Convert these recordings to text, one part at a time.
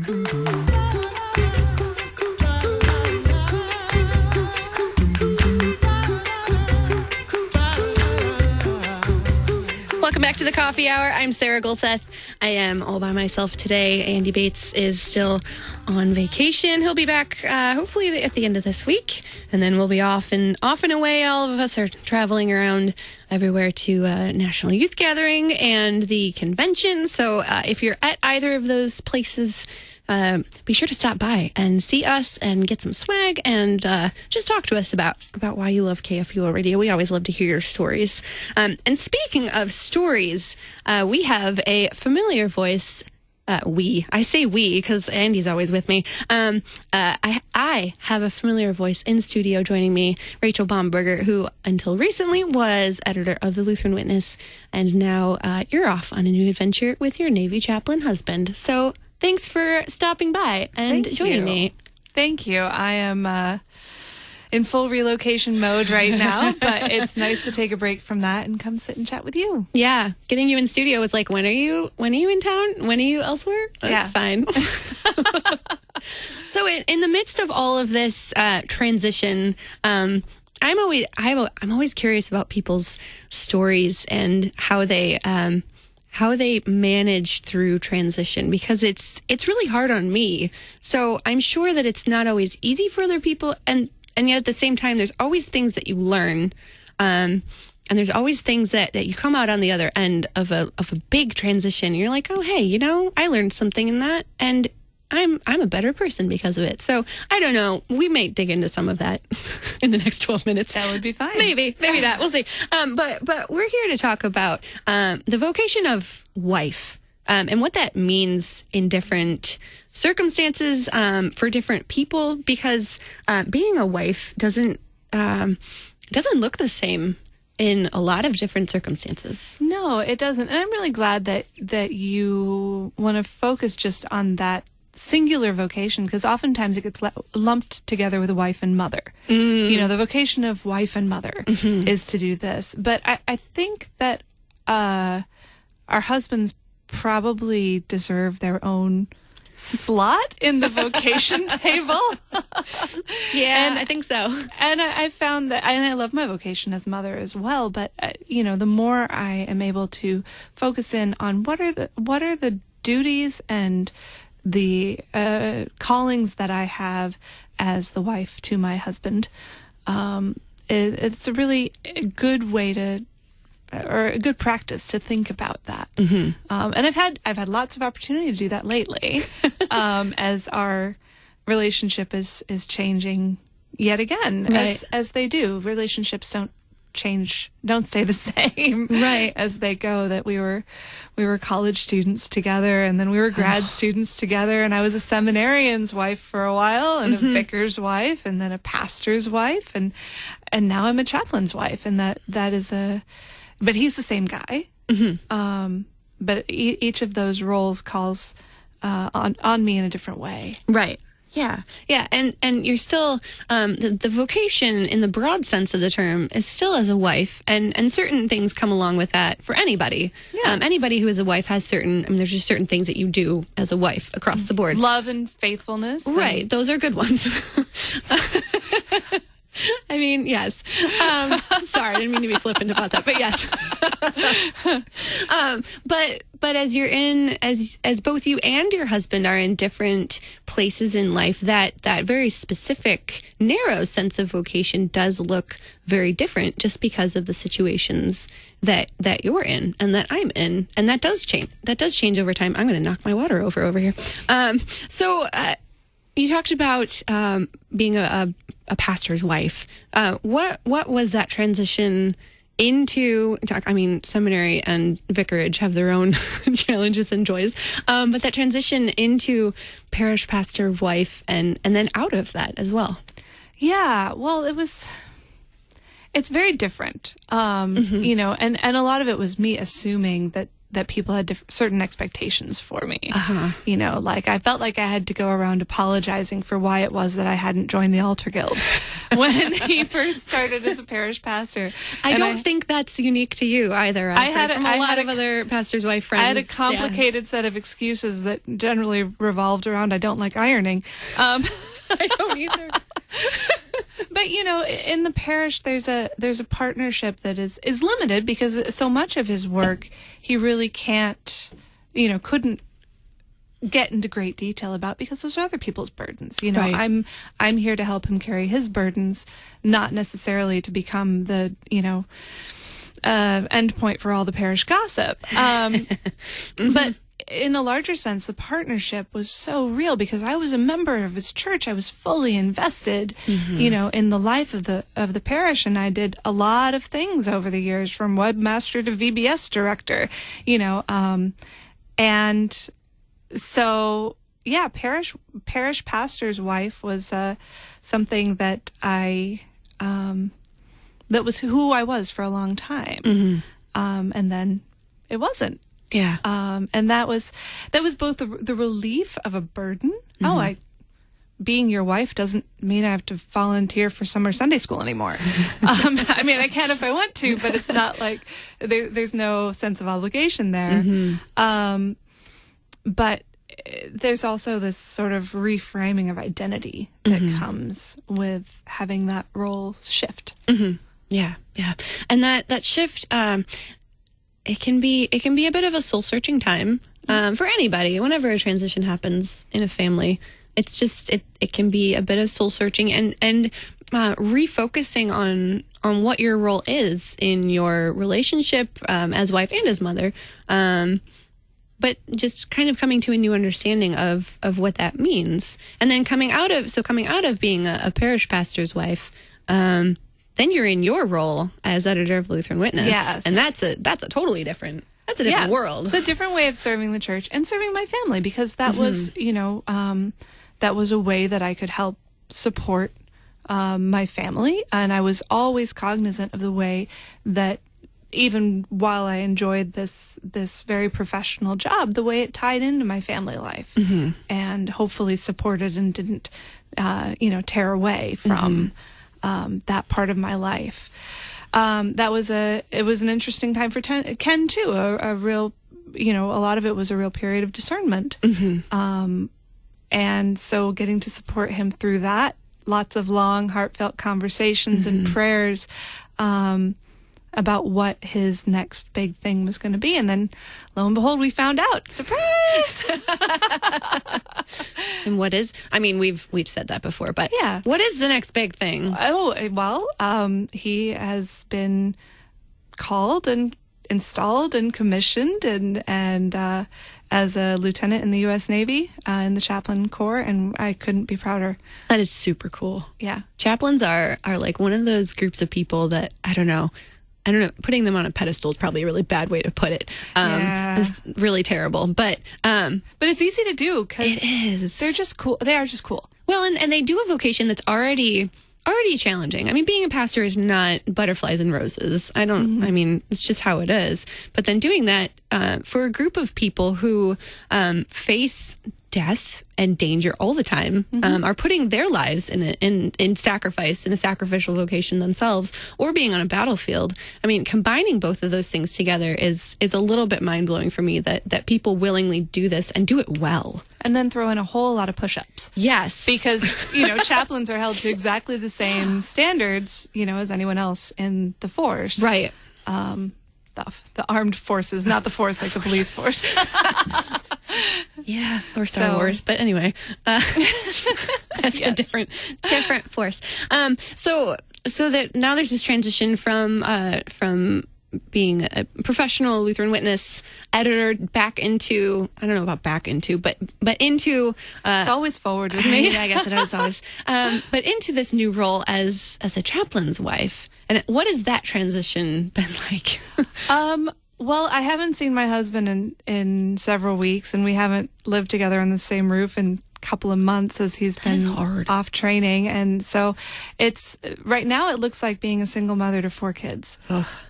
Welcome back to the Coffee Hour. I'm Sarah Gulseth. I am all by myself today. Andy Bates is still on vacation. He'll be back hopefully at the end of this week, and then we'll be off and away. All of us are traveling around everywhere to National Youth Gathering and the convention. So if you're at either of those places, be sure to stop by and see us and get some swag and just talk to us about why you love KFUO Radio. We always love to hear your stories. And speaking of stories, we have a familiar voice. I say we because Andy's always with me. I have a familiar voice in studio joining me, Rachel Bomberger, who until recently was editor of the Lutheran Witness, and now you're off on a new adventure with your Navy Chaplain husband. So thanks for stopping by and joining me. Thank you. I am in full relocation mode right now, but it's nice to take a break from that and come sit and chat with you. Yeah. Getting you in studio was like, when are you in town? When are you elsewhere? That's fine. So in the midst of all of this transition, I'm always curious about people's stories and how they manage through transition, because it's really hard on me. So I'm sure that it's not always easy for other people, and yet at the same time, there's always things that you learn, and there's always things that you come out on the other end of a big transition. You're like, oh hey, I learned something in that, and I'm a better person because of it. So I don't know. We may dig into some of that in the next 12 minutes. That would be fine. Maybe not. We'll see. But we're here to talk about the vocation of wife and what that means in different circumstances for different people. Because being a wife doesn't look the same in a lot of different circumstances. No, it doesn't. And I'm really glad that you want to focus just on that singular vocation, because oftentimes it gets lumped together with a wife and mother. The vocation of wife and mother is to do this. But I think that our husbands probably deserve their own slot in the vocation table. Yeah, I think so. And I found that, and I love my vocation as mother as well, but the more I am able to focus in on what are the duties and the callings that I have as the wife to my husband, it's a really good way or a good practice to think about that. And I've had lots of opportunity to do that lately, as our relationship is changing yet again, right. as they do. Relationships don't stay the same, right, as they go. That we were college students together, and then we were grad students together, and I was a seminarian's wife for a while, and a vicar's wife, and then a pastor's wife, and now I'm a chaplain's wife, and that is but he's the same guy. But each of those roles calls on me in a different way. Right. Yeah. And you're still, the vocation in the broad sense of the term is still as a wife, and certain things come along with that for anybody. Yeah. Anybody who is a wife has there's just certain things that you do as a wife across the board. Love and faithfulness. Right. Those are good ones. I mean, yes. Sorry, I didn't mean to be flippant about that, but yes. But as you're as both you and your husband are in different places in life, that very specific, narrow sense of vocation does look very different, just because of the situations that you're in and that I'm in, and that does change. That does change over time. I'm going to knock my water over here. So you talked about being a pastor's wife. What was that transition into? I mean, seminary and vicarage have their own challenges and joys, but that transition into parish pastor wife, and then out of that as well. Yeah, well, it's very different, and a lot of it was me assuming that people had certain expectations for me. You know, like I felt like I had to go around apologizing for why it was that I hadn't joined the altar guild when he first started as a parish pastor. I don't think that's unique to you either. I had from a lot of other pastor's wife friends. I had a complicated set of excuses that generally revolved around I don't like ironing. I don't either. But you know, in the parish, there's a partnership that is limited because so much of his work he really can't, you know, couldn't get into great detail about because those are other people's burdens. You know, right. I'm here to help him carry his burdens, not necessarily to become the, you know, end point for all the parish gossip. But in a larger sense, the partnership was so real because I was a member of his church. I was fully invested, you know, in the life of the parish, and I did a lot of things over the years, from webmaster to VBS director, you know, and so yeah, parish pastor's wife was something that that was who I was for a long time, and then it wasn't. Yeah. And that was both the relief of a burden. Being your wife doesn't mean I have to volunteer for summer Sunday school anymore. I mean, I can if I want to, but it's not like there's no sense of obligation there. But there's also this sort of reframing of identity that comes with having that role shift. Yeah. Yeah. And that shift, it can be a bit of a soul searching time for anybody whenever a transition happens in a family. It's just it can be a bit of soul searching and refocusing on what your role is in your relationship as wife and as mother, but just kind of coming to a new understanding of what that means, and then coming out of being a parish pastor's wife. Then you're in your role as editor of Lutheran Witness. Yes. And that's a totally different, world. It's a different way of serving the church and serving my family, because that was, you know, that was a way that I could help support my family. And I was always cognizant of the way that even while I enjoyed this very professional job, the way it tied into my family life and hopefully supported and didn't, you know, tear away from that part of my life. It was an interesting time for Ken too. A real, you know, a lot of it was a real period of discernment. And so getting to support him through that, lots of long, heartfelt conversations and prayers, about what his next big thing was going to be. And then lo and behold, we found out. Surprise! And what is, I mean, we've said that before, but yeah, what is the next big thing? Oh, well, he has been called and installed and commissioned and as a lieutenant in the U.S. Navy, in the Chaplain Corps, and I couldn't be prouder. That is super cool. Yeah. Chaplains are like one of those groups of people that, I don't know, putting them on a pedestal is probably a really bad way to put it. It's really terrible, but it's easy to do because it is. They're just cool. They are just cool. Well, and they do a vocation that's already challenging. I mean, being a pastor is not butterflies and roses. I mean, it's just how it is. But then doing that for a group of people who face death and danger all the time, are putting their lives in sacrifice, in a sacrificial vocation themselves, or being on a battlefield. I mean, combining both of those things together is a little bit mind blowing for me that people willingly do this and do it well. And then throw in a whole lot of push-ups. Yes. Because, you know, chaplains are held to exactly the same standards, you know, as anyone else in the force. Right. The armed forces, not the force like the police force. Yeah, or Star Wars, but anyway, that's a different force. So that now there's this transition from being a professional Lutheran Witness editor back into, I don't know about back into, but into it's always forward with me. I guess it is always, but into this new role as a chaplain's wife. And what has that transition been like? Well, I haven't seen my husband in several weeks, and we haven't lived together on the same roof in couple of months as he's been off training. And so right now it looks like being a single mother to 4 kids.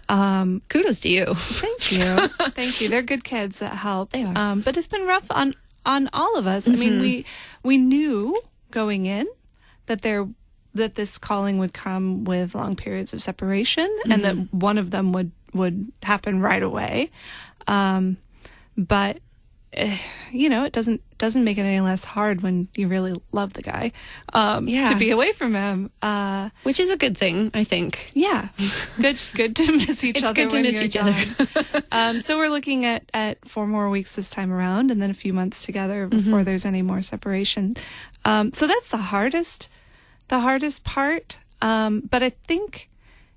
Kudos to you. Thank you. Thank you. They're good kids. That helps. They are. But it's been rough on all of us. I mean, we knew going in that this calling would come with long periods of separation, and that one of them would happen right away. But it doesn't make it any less hard when you really love the guy to be away from him, which is a good thing, I think. Yeah, good to miss each other. It's good to miss each other. So we're looking at 4 more weeks this time around, and then a few months together before there's any more separation. So that's the hardest part. But I think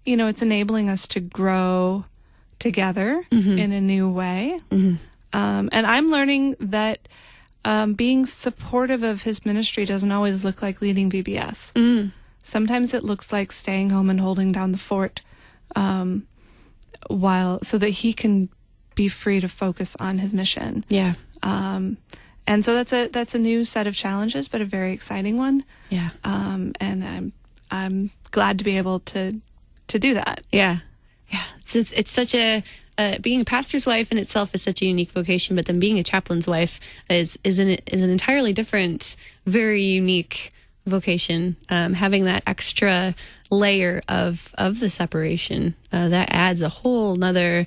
it's enabling us to grow together in a new way. And I'm learning that being supportive of his ministry doesn't always look like leading VBS. Sometimes it looks like staying home and holding down the fort so that he can be free to focus on his mission. Yeah. And so that's a new set of challenges, but a very exciting one. Yeah. And I'm glad to be able to do that. Yeah. Yeah. It's such a being a pastor's wife in itself is such a unique vocation, but then being a chaplain's wife is an entirely different, very unique vocation. Having that extra layer of the separation that adds a whole nother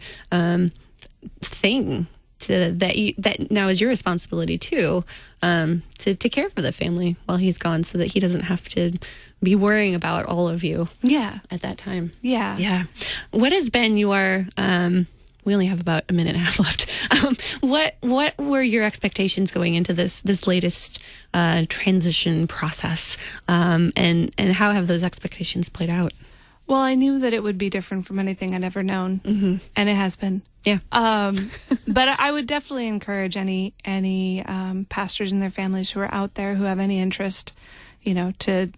thing to that now is your responsibility too, to care for the family while he's gone, so that he doesn't have to be worrying about all of you. Yeah. At that time. Yeah. Yeah. What has been your we only have about a minute and a half left. What were your expectations going into this latest transition process, and how have those expectations played out? Well, I knew that it would be different from anything I'd ever known, and it has been. Yeah. But I would definitely encourage any pastors and their families who are out there who have any interest, to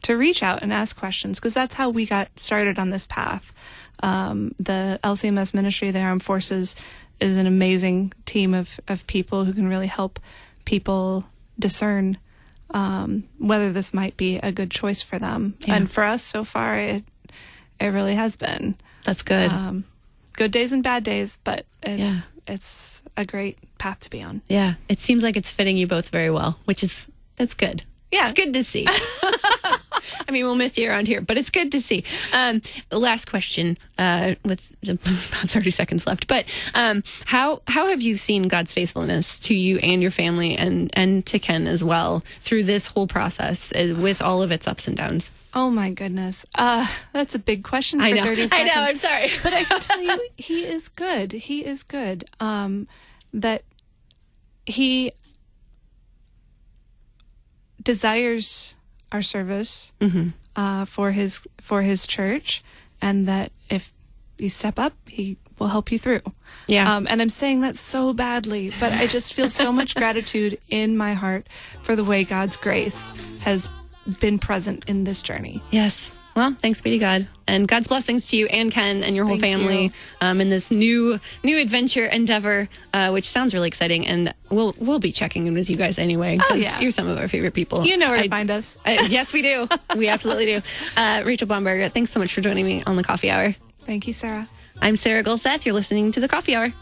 reach out and ask questions, because that's how we got started on this path. The LCMS ministry, the Armed Forces, is an amazing team of people who can really help people discern whether this might be a good choice for them. Yeah. And for us, so far, it really has been. That's good. Good days and bad days, but it's a great path to be on. Yeah, it seems like it's fitting you both very well, that's good. Yeah, it's good to see. I mean, we'll miss you around here, but it's good to see. Last question, with about 30 seconds left. But how have you seen God's faithfulness to you and your family, and to Ken as well, through this whole process with all of its ups and downs? Oh my goodness. That's a big question for 30 seconds. I know, I'm sorry. But I can tell you, he is good. He is good. That he desires our service for his church, and that if you step up, he will help you through. Yeah. And I'm saying that so badly, but I just feel so much gratitude in my heart for the way God's grace has been present in this journey. Yes. Well, thanks be to God, and God's blessings to you and Ken and your whole family in this new adventure endeavor, which sounds really exciting. And we'll be checking in with you guys anyway, because you're some of our favorite people. You know where to find us. Yes, we do. We absolutely do. Rachel Bomberger, thanks so much for joining me on the Coffee Hour. Thank you, Sarah. I'm Sarah Gulseth. You're listening to the Coffee Hour.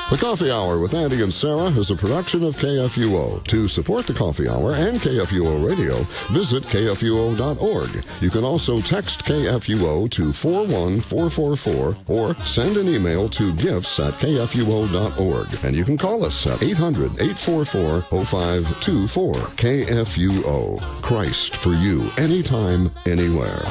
The Coffee Hour with Andy and Sarah is a production of KFUO. To support the Coffee Hour and KFUO Radio, visit KFUO.org. You can also text KFUO to 41444 or send an email to gifts@KFUO.org. And you can call us at 800-844-0524. KFUO. Christ for you, anytime, anywhere.